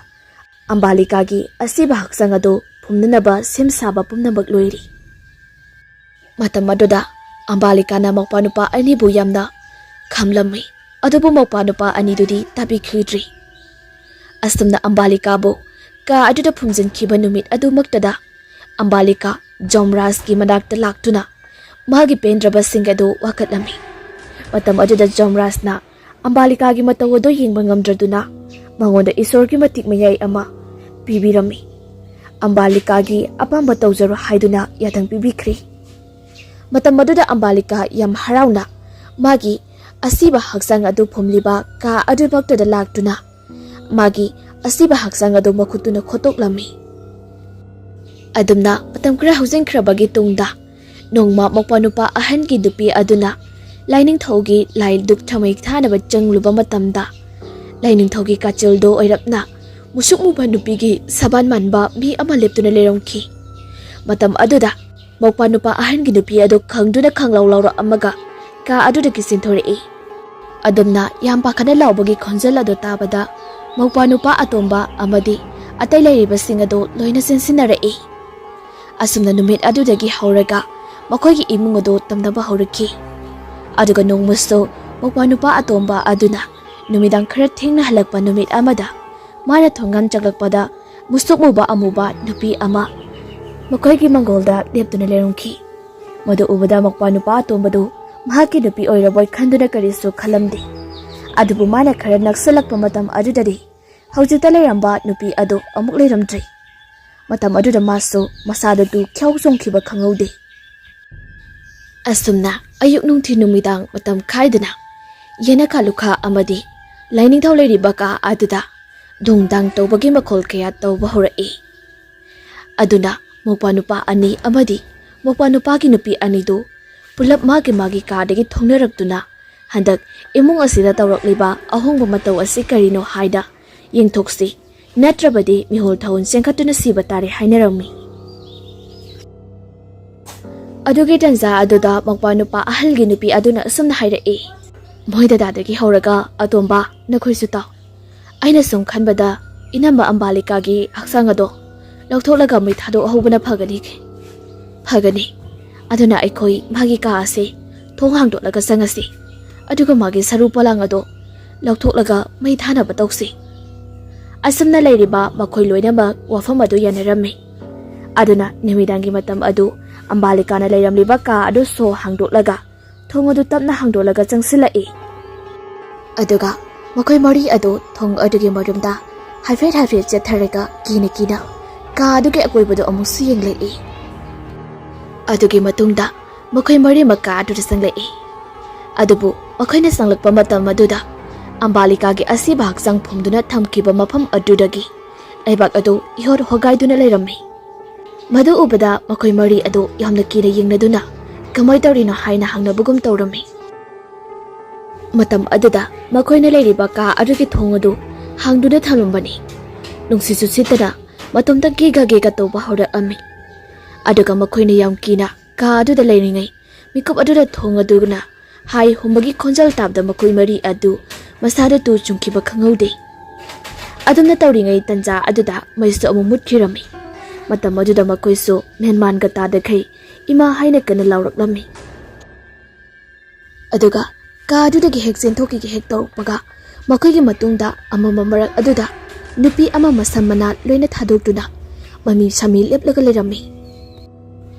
ꯑꯝꯕꯥꯂꯤꯀꯥꯒꯤ ꯑꯁꯤꯕ ꯍꯛꯆꯥꯡ ꯑꯗꯨ ꯐꯨꯝꯅꯅꯕ ꯁꯦꯝ ꯁꯥꯕ ꯄꯨꯝꯅꯃꯛ ꯂꯣꯏꯔꯤ ꯃꯇꯝ ꯑꯗꯨꯗ ꯑꯝꯕꯥꯂꯤꯀꯥꯅ ꯃꯧꯄꯥꯅꯨꯄꯥ ꯑꯅꯤꯕꯨ ꯌꯥꯝꯅ ꯈꯝꯂꯝꯃꯤ ꯑꯗꯨꯕꯨ ꯃꯧꯄꯥꯅꯨꯄꯥ ꯑꯅꯤꯗꯨꯗꯤ ꯇꯥꯕꯤꯈꯤꯗ꯭ꯔꯤ ꯑꯁꯨꯝꯅ ꯑꯝꯕꯥꯂꯤꯀꯥꯕꯨ ꯀꯥ ꯑꯗꯨꯗ ꯐꯨꯝꯖꯤꯟꯈꯤꯕ ꯅꯨꯃꯤꯠ ꯑꯗꯨꯃꯛꯇꯗ ꯑꯝꯕꯥꯂꯤꯀꯥ ꯖꯣꯝꯔꯥꯖꯀꯤ ꯃꯅꯥꯛꯇ ꯂꯥꯛꯇꯨꯅ ꯃꯥꯒꯤ ꯄꯦꯟꯗ꯭ꯔꯕꯁꯤꯡ ꯑꯗꯨ ꯋꯥꯀꯠꯂꯝꯃꯤ ꯃꯇꯝ ꯑꯗꯨꯗ ꯖꯣꯝꯔꯥꯖꯅ ꯑꯝꯕꯥꯂꯤꯀꯥꯒꯤ ꯃꯇꯧ ꯑꯗꯨ ꯌꯦꯡꯕ ꯉꯝꯗ꯭ꯔꯗꯨꯅ ꯃꯉꯣꯟꯗ ꯏꯁꯣꯔꯒꯤ ꯃꯇꯤꯛ ꯃꯌꯥꯏ ꯑꯃ ꯄꯤꯕꯤꯔꯝꯃꯤ꯫ ꯑꯝꯕꯥꯂꯤꯀꯥꯒꯤ ꯑꯄꯥꯝꯕ ꯇꯧꯖꯔꯣ ꯍꯥꯏꯗꯨꯅ ꯌꯥꯊꯪ ꯄꯤꯕꯤꯈ꯭ꯔꯦ꯫ ꯃꯇꯝ ꯑꯗꯨꯗ ꯑꯝꯕꯥꯂꯤꯀꯥ ꯌꯥꯝ ꯍꯔꯥꯎꯅ ꯃꯥꯒꯤ ꯑꯁꯤꯕ ꯍꯛꯆꯥꯡ ꯑꯗꯨ ꯐꯨꯝꯂꯤꯕ ꯀꯥ ꯑꯗꯨꯃꯛꯇꯗ ꯂꯥꯛꯇꯨꯅ ꯃꯥꯒꯤ ꯑꯁꯤꯕ ꯍꯛꯆꯥꯡ ꯑꯗꯨ ꯃꯈꯨꯠꯇꯨꯅ ꯈꯣꯠꯇꯣꯛꯂꯝꯃꯤ꯫ ꯑꯗꯨꯝꯅ ꯃꯇꯝ ꯈꯔ ꯍꯧꯖꯤꯟꯈ꯭ꯔꯕꯒꯤ ꯇꯨꯡꯗ ꯅꯣꯡꯃ ꯃꯧꯄꯥꯅꯨꯄꯥ ꯑꯍꯟꯒꯤ ꯅꯨꯄꯤ ꯑꯗꯨꯅ ꯂꯥꯏꯅꯤꯡꯊꯧꯒꯤ ꯂꯥꯏ ꯗꯨꯛ ꯊꯥꯎꯃꯩ ꯊꯥꯅꯕ ꯆꯪꯂꯨꯕ ꯃꯇꯝꯗ ꯂꯥꯏꯅꯤꯡꯊꯧꯒꯤ ꯀꯥꯆꯤꯜꯗꯣ ꯑꯣꯏꯔꯞꯅ ꯃꯨꯁꯨꯛ ꯃꯨꯕ ꯅꯨꯄꯤꯒꯤ ꯁꯕꯥꯟ ꯃꯥꯟꯕ ꯃꯤ ꯑꯃ ꯂꯦꯞꯇꯨꯅ ꯂꯩꯔꯝꯈꯤ꯫ ꯃꯇꯝ ꯑꯗꯨꯗ ꯃꯧꯄꯥꯅꯨꯄꯥ ꯑꯍꯟꯒꯤ ꯅꯨꯄꯤ ꯑꯗꯨ ꯈꯪꯗꯨꯅ ꯈꯪꯂꯥꯎ ꯂꯥꯎꯔꯛꯑꯝꯃꯒ ꯀꯥ ꯑꯗꯨꯗꯒꯤ ꯆꯦꯟꯊꯣꯔꯛꯏ꯫ ꯑꯗꯨꯝꯅ ꯌꯥꯝ ꯄꯥꯈꯠꯅ ꯂꯥꯎꯕꯒꯤ ꯈꯣꯟꯖꯦꯜ ꯑꯗꯨ ꯇꯥꯕꯗ ꯃꯧꯄꯥꯅꯨꯄꯥ ꯑꯇꯣꯝꯕ ꯑꯃꯗꯤ ꯑꯇꯩ ꯂꯩꯔꯤꯕꯁꯤꯡ ꯑꯗꯨ ꯂꯣꯏꯅ ꯆꯦꯟꯁꯤꯟꯅꯔꯛꯏ꯫ ꯑꯁꯨꯝꯅ ꯅꯨꯃꯤꯠ ꯑꯗꯨꯗꯒꯤ ꯍꯧꯔꯒ ꯃꯈꯣꯏꯒꯤ ꯏꯃꯨꯡ ꯑꯗꯨ ꯇꯝꯅꯕ ꯍꯧꯔꯛꯈꯤ꯫ ꯑꯗꯨꯒ ꯅꯣꯡꯃꯁꯨ ꯃꯧꯄꯥꯅꯨꯄꯥ ꯑꯇꯣꯝꯕ ꯑꯗꯨꯅ ꯅꯨꯃꯤꯗꯥꯡ ꯈꯔ ꯊꯦꯡꯅ ꯍꯜꯂꯛꯄ ꯅꯨꯃꯤꯠ ꯑꯃꯗ ꯃꯥꯅ ꯊꯣꯡꯒꯥꯟ ꯆꯪꯂꯛꯄꯗ ꯃꯨꯁꯨꯛ ꯃꯨꯕ ꯑꯃꯨꯕ ꯅꯨꯄꯤ ꯑꯃ ꯃꯈꯣꯏꯒꯤ ꯃꯪꯒꯣꯜꯗ ꯂꯦꯞꯇꯨꯅ ꯂꯩꯔꯝꯈꯤ꯫ ꯃꯗꯨ ꯎꯕꯗ ꯃꯧꯄꯥꯅꯨꯄꯥ ꯑꯇꯣꯝꯕꯗꯨ ꯃꯍꯥꯛꯀꯤ ꯅꯨꯄꯤ ꯑꯣꯏꯔꯕꯣꯏ ꯈꯟꯗꯨꯅ ꯀꯔꯤꯁꯨ ꯈꯜꯂꯝꯗꯦ꯫ ꯑꯗꯨꯕꯨ ꯃꯥꯅ ꯈꯔ ꯅꯛꯁꯤꯜꯂꯛꯄ ꯃꯇꯝ ꯑꯗꯨꯗꯗꯤ ꯍꯧꯖꯤꯛꯇ ꯂꯩꯔꯝꯕ ꯅꯨꯄꯤ ꯑꯗꯨ ꯑꯃꯨꯛ ꯂꯩꯔꯝꯗ꯭ꯔꯦ꯫ ꯃꯇꯝ ꯑꯗꯨꯗ ꯃꯥꯁꯨ ꯃꯁꯥꯗꯨ ꯈ꯭ꯌꯥꯎ ꯆꯣꯡꯈꯤꯕ ꯈꯪꯍꯧꯗꯦ꯫ ꯑꯁꯨꯝꯅ ꯑꯌꯨꯛ ꯅꯨꯡꯊꯤꯜ ꯅꯨꯃꯤꯗꯥꯡ ꯃꯇꯝ ꯈꯥꯏꯗꯅ ꯌꯦꯅꯈꯥ ꯂꯨꯈꯥ ꯑꯃꯗꯤ ꯂꯥꯏꯅꯤꯡꯊꯧ ꯂꯩꯔꯤꯕ ꯀꯥ ꯑꯗꯨꯗ ꯗꯨꯡꯗꯥꯡ ꯇꯧꯕꯒꯤ ꯃꯈꯣꯜ ꯀꯌꯥ ꯇꯧꯕ ꯍꯧꯔꯛꯏ꯫ ꯑꯗꯨꯅ ꯃꯧꯄꯥꯅꯨꯄꯥ ꯑꯅꯤ ꯑꯃꯗꯤ ꯃꯧꯄꯥꯅꯨꯄꯥꯒꯤ ꯅꯨꯄꯤ ꯑꯅꯤꯗꯨ ꯄꯨꯂꯞ ꯃꯥꯒꯤ ꯀꯥꯗꯒꯤ ꯊꯣꯡꯅꯔꯛꯇꯨꯅ ꯍꯟꯗꯛ ꯏꯃꯨꯡ ꯑꯁꯤꯗ ꯇꯧꯔꯛꯂꯤꯕ ꯑꯍꯣꯡꯕ ꯃꯇꯧ ꯑꯁꯤ ꯀꯔꯤꯅꯣ ꯍꯥꯏꯅ ꯌꯦꯡꯊꯣꯛꯁꯤ, ꯅꯠꯇ꯭ꯔꯕꯗꯤ ꯃꯤꯍꯨꯜ ꯊꯥꯎꯟ ꯆꯦꯟꯈꯠꯇꯨꯅ ꯁꯤꯕ ꯇꯥꯔꯦ ꯍꯥꯏꯅꯔꯝꯃꯤ꯫ ꯑꯗꯨꯒꯤ ꯇꯟꯖꯥ ꯑꯗꯨꯗ ꯃꯧꯄꯥꯅꯨꯄꯥ ꯑꯍꯜꯒꯤ ꯅꯨꯄꯤ ꯑꯗꯨꯅ ꯑꯁꯨꯝꯅ ꯍꯥꯏꯔꯛꯏ, ꯃꯣꯏ ꯗꯗꯥꯗꯒꯤ ꯍꯧꯔꯒ ꯑꯇꯣꯝꯕ ꯅꯈꯣꯏꯁꯨ ꯇꯥꯎ꯫ ꯑꯩꯅ ꯁꯨꯝ ꯈꯟꯕꯗ ꯏꯅꯝꯕ ꯑꯝꯕꯥꯂꯤꯀꯥꯒꯤ ꯍꯛꯆꯥꯡ ꯑꯗꯣ ꯂꯧꯊꯣꯛꯂꯒ ꯃꯩ ꯊꯥꯗꯣꯛꯍꯧꯕꯅ ꯐꯒꯅꯤ꯫ ꯑꯗꯨꯅ ꯑꯩꯈꯣꯏ ꯃꯥꯒꯤ ꯀꯥ ꯑꯁꯤ ꯊꯣꯡ ꯍꯥꯡꯗꯣꯛꯂꯒ ꯆꯪꯉꯁꯤ, ꯑꯗꯨꯒ ꯃꯥꯒꯤ ꯁꯔꯨ ꯄꯣꯂꯥꯡ ꯑꯗꯣ ꯂꯧꯊꯣꯛꯂꯒ ꯃꯩ ꯊꯥꯅꯕ ꯇꯧꯁꯤ꯫ ꯑꯁꯨꯝꯅ ꯂꯩꯔꯤꯕ ꯃꯈꯣꯏ ꯂꯣꯏꯅꯃꯛ ꯋꯥꯐꯝ ꯑꯗꯨ ꯌꯥꯅꯔꯝꯃꯤ꯫ ꯑꯗꯨꯅ ꯅꯨꯃꯤꯗꯥꯡꯒꯤ ꯃꯇꯝ ꯑꯗꯨ ꯑꯝꯕꯥꯂꯤꯀꯥꯅ ꯂꯩꯔꯝꯂꯤꯕ ꯀꯥ ꯑꯗꯨ ꯁꯣ ꯍꯥꯡꯗꯣꯛꯂꯒ ꯊꯣꯡ ꯑꯗꯨ ꯇꯞꯅ ꯍꯥꯡꯗꯣꯛꯂꯒ ꯆꯪꯁꯤꯜꯂꯛꯏ꯫ ꯑꯗꯨꯒ ꯃꯈꯣꯏ ꯃꯔꯤ ꯑꯗꯨ ꯊꯣꯡ ꯑꯗꯨꯒꯤ ꯃꯔꯨꯝꯗ ꯍꯥꯏꯐꯦꯠ ꯆꯦꯠꯊꯔꯒ ꯀꯤꯅ ꯀꯥ ꯑꯗꯨꯒꯤ ꯑꯀꯣꯏꯕꯗꯨ ꯑꯃꯨꯛꯁꯨ ꯌꯦꯡꯂꯛꯏ꯫ ꯑꯗꯨꯒꯤ ꯃꯇꯨꯡꯗ ꯃꯈꯣꯏ ꯃꯔꯤꯃꯛ ꯀꯥ ꯑꯗꯨꯗ ꯆꯪꯂꯛꯏ꯫ ꯑꯗꯨꯕꯨ ꯃꯈꯣꯏꯅ ꯆꯪꯂꯛꯄ ꯃꯇꯝ ꯑꯗꯨꯗ ꯑꯝꯕꯥꯂꯤꯀꯥꯒꯤ ꯑꯁꯤꯕ ꯍꯛꯆꯥꯡ ꯐꯨꯝꯗꯨꯅ ꯊꯝꯈꯤꯕ ꯃꯐꯝ ꯑꯗꯨꯗꯒꯤ ꯂꯩꯕꯥꯛ ꯑꯗꯨ ꯏꯍꯣꯠ ꯍꯣꯒꯥꯏꯗꯨꯅ ꯂꯩꯔꯝꯃꯤ꯫ ꯃꯗꯨ ꯎꯕꯗ ꯃꯈꯣꯏ ꯃꯔꯤ ꯑꯗꯨ ꯌꯥꯝꯅ ꯀꯤꯅ ꯌꯦꯡꯅꯗꯨꯅ ꯀꯃꯥꯏ ꯇꯧꯔꯤꯅꯣ ꯍꯥꯏꯅ ꯍꯪꯅꯕꯒꯨꯝ ꯇꯧꯔꯝꯃꯤ꯫ ꯃꯇꯝ ꯑꯗꯨꯗ ꯃꯈꯣꯏꯅ ꯂꯩꯔꯤꯕ ꯀꯥ ꯑꯗꯨꯒꯤ ꯊꯣꯡ ꯑꯗꯨ ꯍꯥꯡꯗꯨꯅ ꯊꯝꯂꯝꯕꯅꯤ꯫ ꯅꯨꯡꯁꯤꯠꯁꯨ ꯁꯤꯠꯇꯅ ꯃꯇꯣꯝꯇ ꯒꯦꯒ ꯇꯧꯕ ꯍꯧꯔꯛꯑꯝꯃꯤ꯫ ꯑꯗꯨꯒ ꯃꯈꯣꯏꯅ ꯌꯥꯝ ꯀꯤꯅ ꯀꯥ ꯑꯗꯨꯗ ꯂꯩꯔꯤꯉꯩ ꯃꯤꯀꯨꯞ ꯑꯗꯨꯗ ꯊꯣꯡ ꯑꯗꯨꯅ ꯍꯥꯏ ꯍꯨꯝꯕꯒꯤ ꯈꯣꯟꯖꯦꯜ ꯇꯥꯕꯗ ꯃꯈꯣꯏ ꯃꯔꯤ ꯑꯗꯨ ꯃꯁꯥꯗ ꯇꯨ ꯆꯨꯡꯈꯤꯕ ꯈꯪꯍꯧꯗꯦ꯫ ꯑꯗꯨꯝꯅ ꯇꯧꯔꯤꯉꯩ ꯇꯟꯖꯥ ꯑꯗꯨꯗ ꯃꯩꯁꯨ ꯑꯃꯨꯛ ꯃꯨꯠꯈꯤꯔꯝꯃꯤ꯫ ꯃꯇꯝ ꯑꯗꯨꯗ ꯃꯈꯣꯏꯁꯨ ꯃꯦꯟꯃꯥꯟꯒ ꯇꯥꯗꯈꯩ ꯏꯃꯥ ꯍꯥꯏꯅ ꯀꯟꯅ ꯂꯥꯎꯔꯛꯂꯝꯃꯤ꯫ ꯑꯗꯨꯒ ꯀꯥ ꯑꯗꯨꯗꯒꯤ ꯍꯦꯛ ꯆꯦꯟꯊꯣꯛꯈꯤꯒꯦ ꯍꯦꯛ ꯇꯧꯔꯛꯄꯒ ꯃꯈꯣꯏꯒꯤ ꯃꯇꯨꯡꯗ ꯑꯃꯝꯕ ꯃꯔꯛ ꯑꯗꯨꯗ ꯅꯨꯄꯤ ꯑꯃ ꯃꯁꯝ ꯃꯅꯥ ꯂꯣꯏꯅ ꯊꯥꯗꯣꯛꯇꯨꯅ ꯃꯃꯤ ꯁꯥꯃꯤ ꯂꯦꯞꯂꯒ ꯂꯩꯔꯝꯃꯤ꯫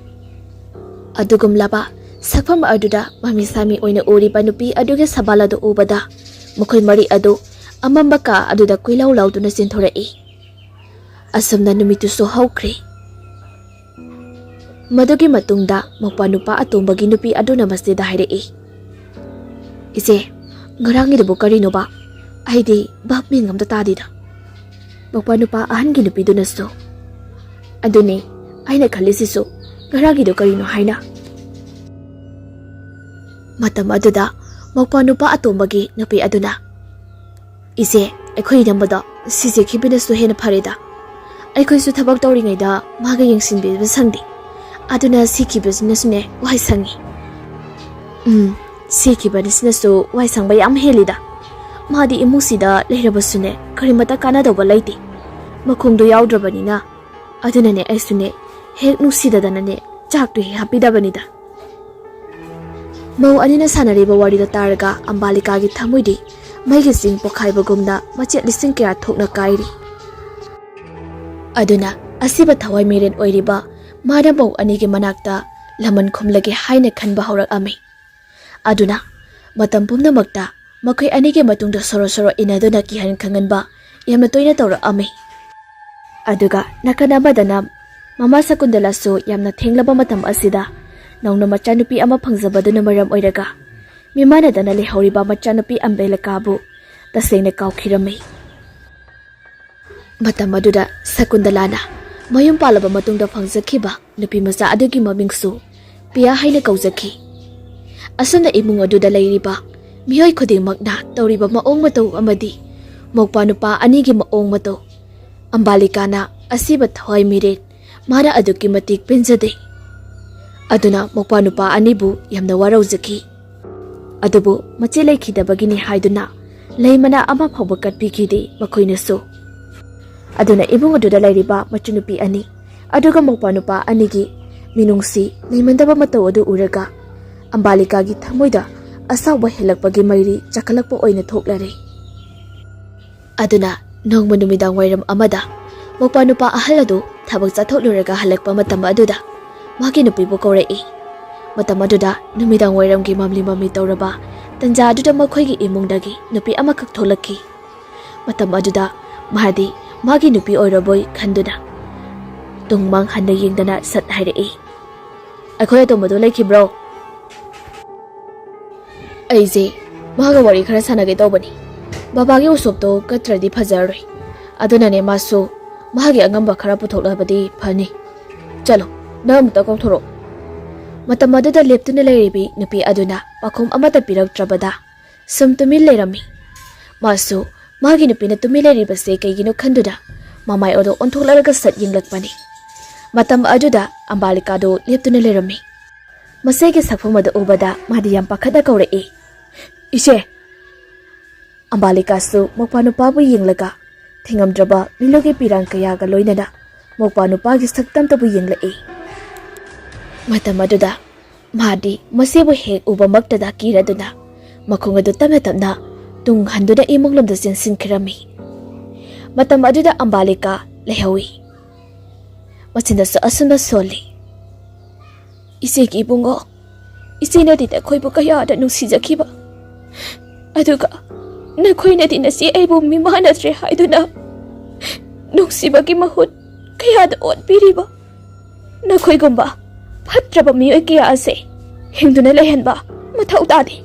ꯑꯗꯨꯒꯨꯝꯂꯕ ꯁꯛꯐꯝ ꯑꯗꯨꯗ ꯃꯃꯤ ꯁꯥꯃꯤ ꯑꯣꯏꯅ ꯎꯔꯤꯕ ꯅꯨꯄꯤ ꯑꯗꯨꯒꯤ ꯁꯕꯥꯜ ꯑꯗꯨ ꯎꯕꯗ ꯃꯈꯣꯏ ꯃꯔꯤ ꯑꯗꯨ ꯑꯃꯝꯕ ꯀꯥ ꯑꯗꯨꯗ ꯀꯣꯏꯂꯥꯎ ꯂꯥꯎꯗꯨꯅ ꯆꯦꯟꯊꯣꯔꯛꯏ꯫ ꯑꯁꯨꯝꯅ ꯅꯨꯃꯤꯠꯇꯨꯁꯨ ꯍꯧꯈ꯭ꯔꯦ꯫ ꯃꯗꯨꯒꯤ ꯃꯇꯨꯡꯗ ꯃꯧꯄꯥꯅꯨꯄꯥ ꯑꯇꯣꯝꯕꯒꯤ ꯅꯨꯄꯤ ꯑꯗꯨꯅ ꯃꯁꯤꯗ ꯍꯥꯏꯔꯛꯏ, ꯏꯆꯦ, ꯉꯔꯥꯡꯒꯤꯗꯨꯕꯨ ꯀꯔꯤꯅꯣꯕ? ꯑꯩꯗꯤ ꯚꯥꯞ ꯃꯦꯟ ꯑꯝꯇ ꯇꯥꯗꯦꯗ꯫ ꯃꯧꯄꯥꯅꯨꯄꯥ ꯑꯍꯟꯒꯤ ꯅꯨꯄꯤꯗꯨꯅꯁꯨ, ꯑꯗꯨꯅꯦ ꯑꯩꯅ ꯈꯜꯂꯤꯁꯤꯁꯨ, ꯉꯔꯥꯡꯒꯤꯗꯨ ꯀꯔꯤꯅꯣ ꯍꯥꯏꯅ꯫ ꯃꯇꯝ ꯑꯗꯨꯗ ꯃꯧꯄꯥꯅꯨꯄꯥ ꯑꯇꯣꯝꯕꯒꯤ ꯅꯨꯄꯤ ꯑꯗꯨꯅ, ꯏꯆꯦ, ꯑꯩꯈꯣꯏ ꯏꯅꯝꯕꯗꯣ ꯁꯤꯖꯈꯤꯕꯅꯁꯨ ꯍꯦꯟꯅ ꯐꯔꯦꯗ꯫ ꯑꯩꯈꯣꯏꯁꯨ ꯊꯕꯛ ꯇꯧꯔꯤꯉꯩꯗ ꯃꯥꯒ ꯌꯦꯡꯁꯤꯟꯕꯤꯕ ꯁꯪꯗꯦ, ꯑꯗꯨꯅ ꯁꯤꯈꯤꯕꯁꯤꯅꯁꯨꯅꯦ ꯋꯥꯏ ꯁꯪꯉꯤ꯫ ꯁꯤꯈꯤꯕꯅꯤꯁꯤꯅꯁꯨ ꯋꯥꯏ ꯁꯪꯕ ꯌꯥꯝ ꯍꯦꯜꯂꯤꯗ꯫ ꯃꯥꯗꯤ ꯏꯃꯨꯡꯁꯤꯗ ꯂꯩꯔꯕꯁꯨꯅꯦ ꯀꯔꯤꯃꯠꯇ ꯀꯥꯟꯅꯗꯧꯕ ꯂꯩꯇꯦ, ꯃꯈꯣꯡꯗꯣ ꯌꯥꯎꯗ꯭ꯔꯕꯅꯤꯅ꯫ ꯑꯗꯨꯅꯅꯦ ꯑꯩꯁꯨꯅꯦ ꯍꯦꯛ ꯅꯨꯡꯁꯤꯗꯗꯅꯅꯦ ꯆꯥꯛꯇꯨ ꯍꯦꯛ ꯍꯥꯞꯄꯤꯗꯕꯅꯤꯗ꯫ ꯃꯧ ꯑꯅꯤꯅ ꯁꯥꯟꯅꯔꯤꯕ ꯋꯥꯔꯤꯗꯣ ꯇꯥꯔꯒ ꯑꯝꯕꯥꯂꯤꯀꯥꯒꯤ ꯊꯃꯣꯏꯗꯤ ꯃꯩꯒꯤ ꯆꯤꯡ ꯄꯣꯈꯥꯏꯕꯒꯨꯝꯅ ꯃꯆꯦꯠ ꯂꯤꯁꯤꯡ ꯀꯌꯥ ꯊꯣꯛꯅ ꯀꯥꯏꯔꯤ꯫ ꯑꯗꯨꯅ ꯑꯁꯤꯕ ꯊꯋꯥꯏ ꯃꯤꯔꯦꯟ ꯑꯣꯏꯔꯤꯕ ꯃꯥꯅ ꯃꯧ ꯑꯅꯤꯒꯤ ꯃꯅꯥꯛꯇ ꯂꯃꯟ ꯈꯨꯝꯂꯒꯦ ꯍꯥꯏꯅ ꯈꯟꯕ ꯍꯧꯔꯛꯑꯝꯃꯤ꯫ ꯑꯗꯨꯅ ꯃꯇꯝ ꯄꯨꯝꯅꯃꯛꯇ ꯃꯈꯣꯏ ꯑꯅꯤꯒꯤ ꯃꯇꯨꯡꯗ ꯁꯣꯔꯣ ꯏꯟꯅꯗꯨꯅ ꯀꯤꯍꯟ ꯈꯪꯍꯟꯕ yamna toina tawra'ami. Aduga nakana amadana Mama Sakundalasu yamna thenglaba matam asida nauna machanupi ama phangjabaduna maram oiraga mimanadana lehoriba machanupi Ambelakabu tasengna kaukhirami. Matam aduda Sakundalana mayum palaba matungda phangjakhiba nupi macha adugi mamingsu Pia haina kauzaki. Asuna imung aduda lairiba mihoi khudingmakna tawriba maong matau amadi mokpa nupa anigi maong matau Ambalikana asiba thoi miret Mara aduki matik pinjade. Aduna mokpa nupa anibu yamna warauzaki. Adubu mache laikhidabagini haiduna leimana ama phawba katpikide makoinasu. Aduna ibung aduda lairiba machunupi ani aduga mokpa nupa anigi minungsi leimandaba matau adu uraga Ambalikagi thamoida asawa helakpagi mairi chakalakpa oina thoklare. Aduna nongma numidang wairam amada mokpa nupa ahal adu Thabak chathokhluraga halakpa matam aduda magi nupibu kaurei. Matam aduda numidang wairamgi mamli tawraba tanja aduda makhoigi imungdagi nupi amakak tholakki. Matam aduda mahadi magi nupi oiraboi khanduna tungmang hanna yengdana sat hairei. Akhoi atomadu laikhibro. Aije maga wari khara sanage tawbani. Babagi usopto katradi phajaroi. Aduna ne masu Mahagi angamba khara puthoklabadi phani. Chalo, nam ta kauthoro. Matam aduda leptuna leiribi nupi aduna pakhum amata piraktrabada sum tumil leirami. Masu magi nupi na tumil leiribase kaigino khanduda mamai odo onthoklaraga sat yinglakpani. Matam aduda Ambalikado leptuna leirami. Masege sakphumada ubada madi yam pakhada kaurei. Ise Ambalikasu mokpa nupabu yinglaga Thingamdraba miloge pirang kayaga loinana mokpa nupagi saktam tabu yinglai. Matam aduda madi masibu hek uba maktada kiraduna makhung adu tamna tung handuna imunglamda sinkhirami. Matam aduda Ambalika lehawi. Machindasu asuna soli. Isegi bungo isina dita khoibu kayada nungsijakhiba. Aduga Nakhoina dinasi aibu mimanatre haiduna Nungsibagi mahut kayada otpiriba Nakhoigumba phatraba miyoi kaya ase hingduna lehenba mathau tade.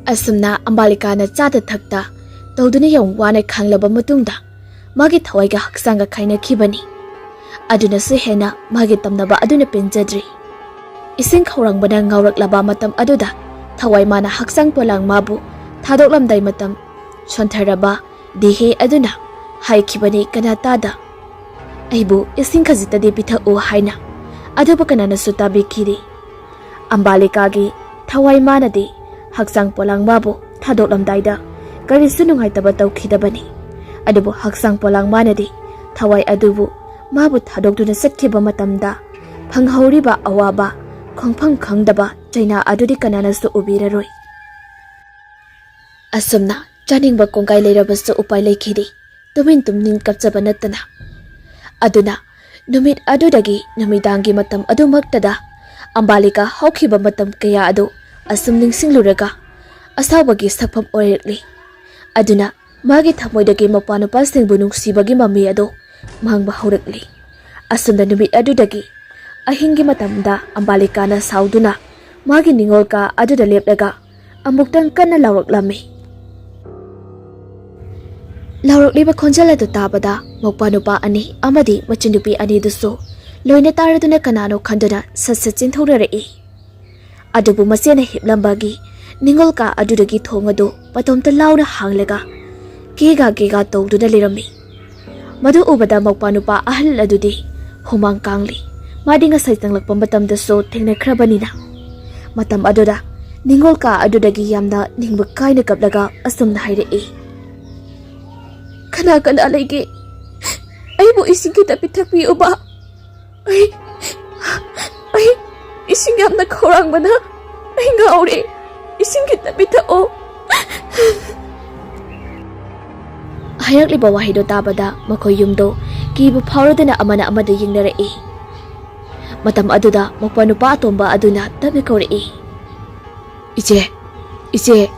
Asumna Ambalikana chata thakta tawduna yam wana khanglaba matungda magi thawaiga haksanga khainakhibani. Aduna su hena magi tamnaba aduna penjadri. Ising khawrangbana ngawraklaba matam aduda Thawai mana haksang polang mabu thadoklamdai matam chontharaba dihe aduna haikibani kanatada aibu ising khajita de pitha o haina aduba kanana suta bikiri. Ambalikagi thawai mana de haksang polang mabu thadoklamdaida kari sunungai taba tawkhidabani adubu haksang polang mana de thawai adubu mabu thadokduna sakhiba matamda phanghoriba awaba khongphang khangdaba China adudi kanana su ubiraroi. Asumna chaningba kongkai leirabasu upai leikhidi tumin tumnin kapchaba natana. Aduna numit adudagi namidangi matam adumaktada Ambalika hawkhiba matam kaya adu asum ningsingluraga asawagi sapham oirekli. Aduna magi thamoidagi mapanupasingbu nungsibagi mami adu mangba haurakli. Asumna numit adudagi ahingi matamda Ambalikana sauduna magi ningolka aduda leplaga amuktang kana lawraklami. Lawrakliba khonjala du tabada mokpa nupa ani amadi machinupi ani dusu loina taraduna kanano khanduna satsa chinthorarei. Adubu masena hiplambagi ningolka adudagi thongadu patomta launa hanglaga kega tawduna lirami. Madu ubada mokpa nupa ahal adudi humang kangli madinga saitang matam daso thengnakhrabanina. Matam aduda ningolka adudagi yamna ningba kaina kaplaga asumna hairei. Kana leige aibu ising kita pitakpi uba ai ising yamna khorang bana ai ngaure ising kita pitao. Hayakli bawahido tabada makoy yumdo kibu phauradana amana amada yingnarei. Matam aduda mokpanupa atomba aduna tabi kaurei. Iche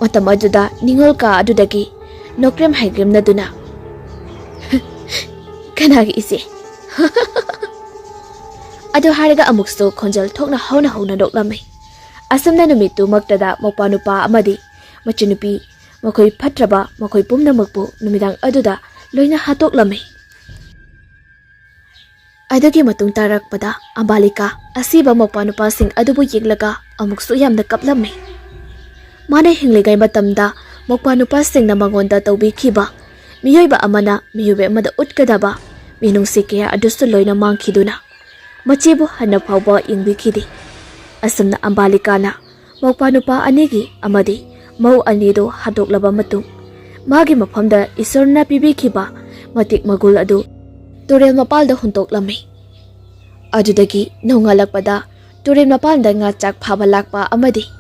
Matam aduda ningol ka adudagi nokrem haigrem na duna. Kanagi isi. Ado haraga amukso konjal thokna hauna doklamai. Asamna numitu magtada mokpanupa amadi machinupi makoi phatraba makoi pumnamakpu numidang aduda loina hatoklamai. Adugi matung tarakpada ambalika asiba mokpanupa sing adubu yeglaga amukso yamna kaplamai. Mana hinglegai matamda mokpanupa sing na mangonda tawbikhiba miyoiba amana miyube amada utkadaba minungsi kaya adusu loina mangkhiduna machibu hana phawba ingbikhidi. Asamna ambalikana mokpanupa anigi amadi mau anido hadoklaba matung magi mafamda isorna pibikhiba matik magul adu turel mapalda huntoklamai. Adudagi nongalakpada turel mapalda nga chak phaba lakpa amadi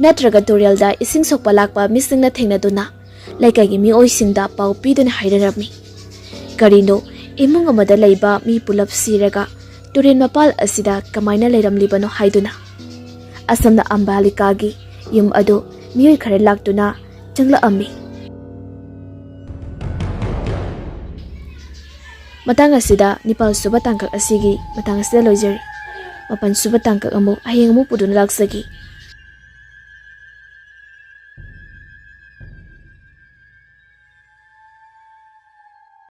natraga turelda ising sokpa lakpa misingna thengnaduna laikagi miyoisingda pau piduna hairarami. Karino imung amada leiba mi pulap siraga turel mapal asida kamaina leiramlibano haiduna. Asamna ambalikagi yum adu miyoi khare laktuna changlaami. Matang asida nipal suba tangkak asigi matang asida loijari. Mapan suba tangkak amu hayeng amu pudun laksagi